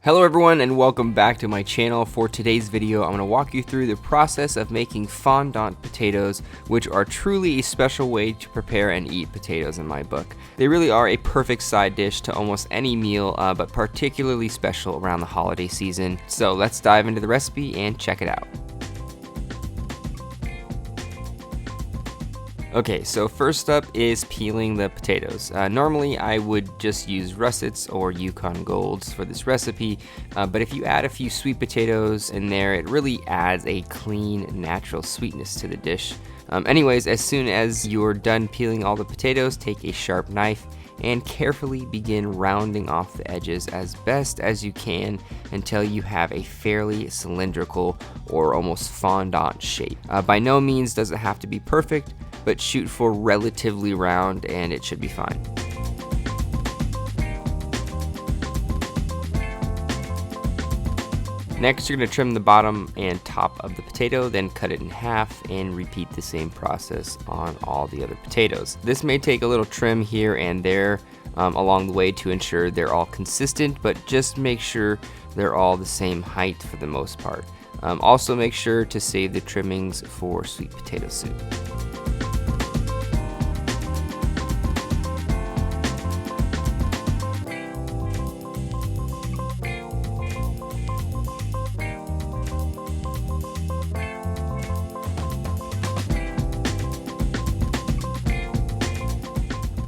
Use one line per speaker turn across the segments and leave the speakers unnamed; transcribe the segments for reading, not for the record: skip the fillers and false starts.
Hello everyone and welcome back to my channel. For today's video, I'm going to walk you through the process of making fondant potatoes, which are truly a special way to prepare and eat potatoes in my book. They really are a perfect side dish to almost any meal, but particularly special around the holiday season. So let's dive into the recipe and check it out. Okay, so first up is peeling the potatoes. Normally I would just use russets or Yukon Golds for this recipe, but if you add a few sweet potatoes in there, it really adds a clean, natural sweetness to the dish. Anyways, as soon as you're done peeling all the potatoes, take a sharp knife and carefully begin rounding off the edges as best as you can until you have a fairly cylindrical or almost fondant shape. By no means does it have to be perfect, but shoot for relatively round and it should be fine. Next, you're going to trim the bottom and top of the potato, then cut it in half and repeat the same process on all the other potatoes. This may take a little trim here and there along the way to ensure they're all consistent, but just make sure they're all the same height for the most part. Also make sure to save the trimmings for sweet potato soup.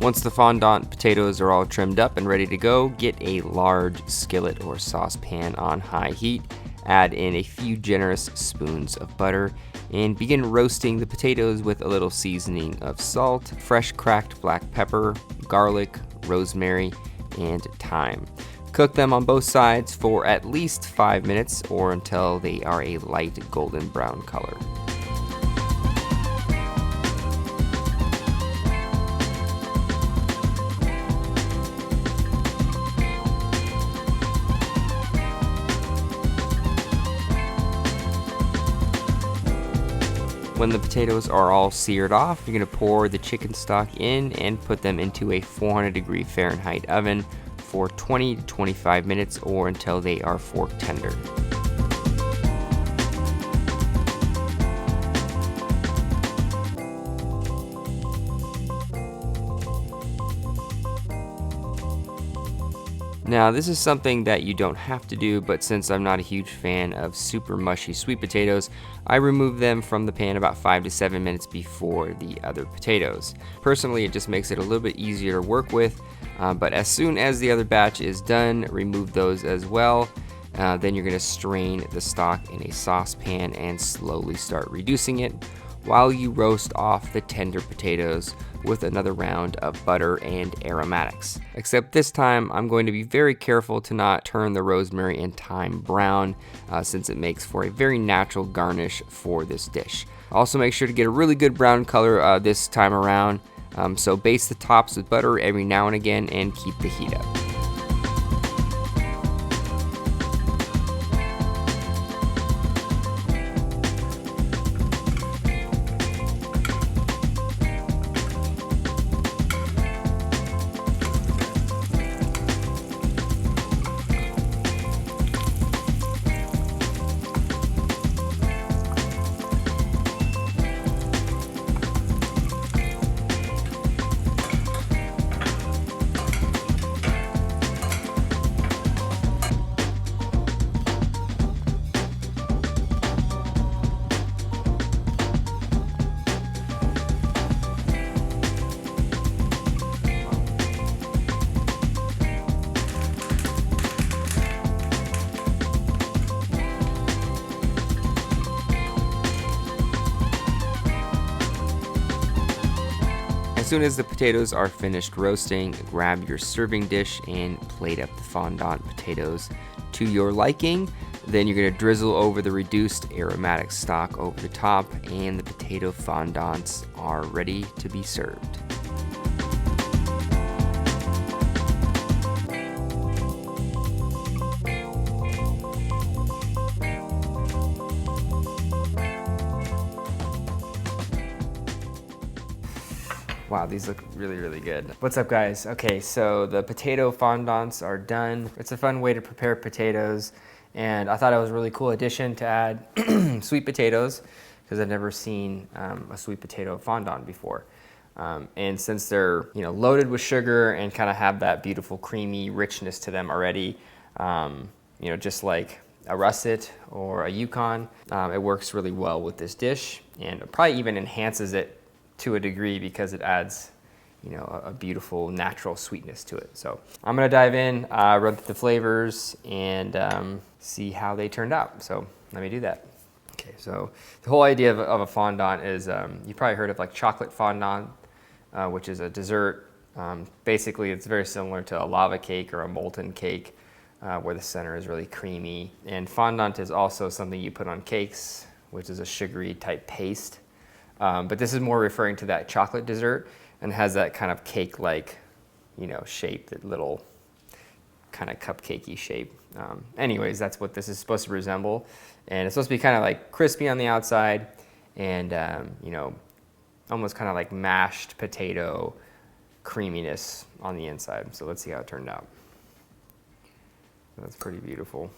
Once the fondant potatoes are all trimmed up and ready to go, get a large skillet or saucepan on high heat, add in a few generous spoons of butter, and begin roasting the potatoes with a little seasoning of salt, fresh cracked black pepper, garlic, rosemary, and thyme. Cook them on both sides for at least 5 minutes or until they are a light golden brown color. When the potatoes are all seared off, you're going to pour the chicken stock in and put them into a 400-degree Fahrenheit oven for 20 to 25 minutes or until they are fork tender. Now, this is something that you don't have to do, but since I'm not a huge fan of super mushy sweet potatoes, I remove them from the pan about 5 to 7 minutes before the other potatoes. Personally, it just makes it a little bit easier to work with, but as soon as the other batch is done, remove those as well. Then you're going to strain the stock in a saucepan and slowly start reducing it while you roast off the tender potatoes with another round of butter and aromatics. Except this time, I'm going to be very careful to not turn the rosemary and thyme brown since it makes for a very natural garnish for this dish. Also make sure to get a really good brown color this time around, so baste the tops with butter every now and again and keep the heat up. As soon as the potatoes are finished roasting, grab your serving dish and plate up the fondant potatoes to your liking. Then you're going to drizzle over the reduced aromatic stock over the top, and the potato fondants are ready to be served. Wow, these look really, really good. What's up, guys? Okay, so the potato fondants are done. It's a fun way to prepare potatoes, and I thought it was a really cool addition to add sweet potatoes, because I've never seen a sweet potato fondant before. And since they're loaded with sugar and kind of have that beautiful creamy richness to them already, just like a russet or a Yukon, it works really well with this dish, and it probably even enhances it to a degree because it adds a beautiful natural sweetness to it. So I'm gonna dive in, run through the flavors, and see how they turned out. So let me do that. Okay, so the whole idea of a fondant is, you probably heard of like chocolate fondant, which is a dessert. Basically, it's very similar to a lava cake or a molten cake, where the center is really creamy. And fondant is also something you put on cakes, which is a sugary type paste. But this is more referring to that chocolate dessert and has that kind of cake-like, shape, that little kind of cupcakey shape. Anyways, that's what this is supposed to resemble. And it's supposed to be kind of like crispy on the outside and, almost kind of like mashed potato creaminess on the inside. So let's see how it turned out. That's pretty beautiful.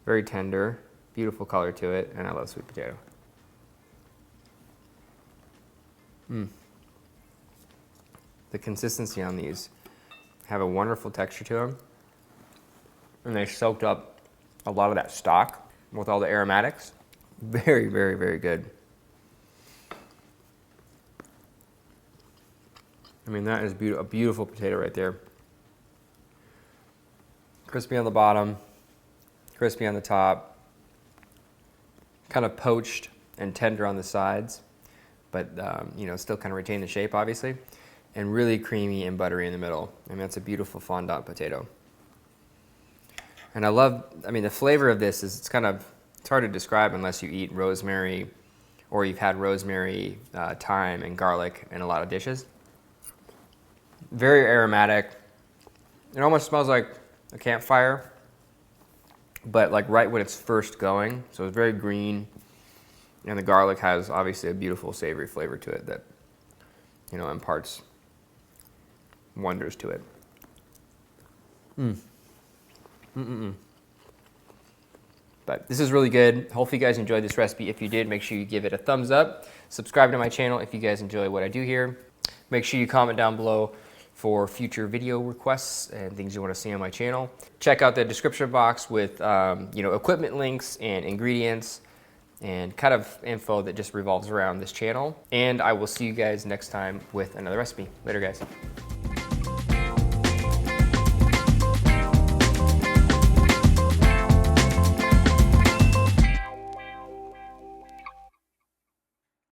Very tender, beautiful color to it, and I love sweet potato. The consistency on these have a wonderful texture to them, and they soaked up a lot of that stock with all the aromatics. Very, very, very good. I mean, that is a beautiful potato right there. Crispy on the bottom, crispy on the top, kind of poached and tender on the sides, but still kind of retain the shape, obviously, and really creamy and buttery in the middle. I mean, that's a beautiful fondant potato. And the flavor of this is, it's hard to describe unless you eat rosemary, or you've had rosemary, thyme, and garlic in a lot of dishes. Very aromatic. It almost smells like a campfire, but like right when it's first going. So it's very green. And the garlic has obviously a beautiful savory flavor to it that, imparts wonders to it. But this is really good. Hopefully you guys enjoyed this recipe. If you did, make sure you give it a thumbs up. Subscribe to my channel if you guys enjoy what I do here. Make sure you comment down below for future video requests and things you want to see on my channel. Check out the description box with equipment links and ingredients and kind of info that just revolves around this channel. And I will see you guys next time with another recipe. Later, guys.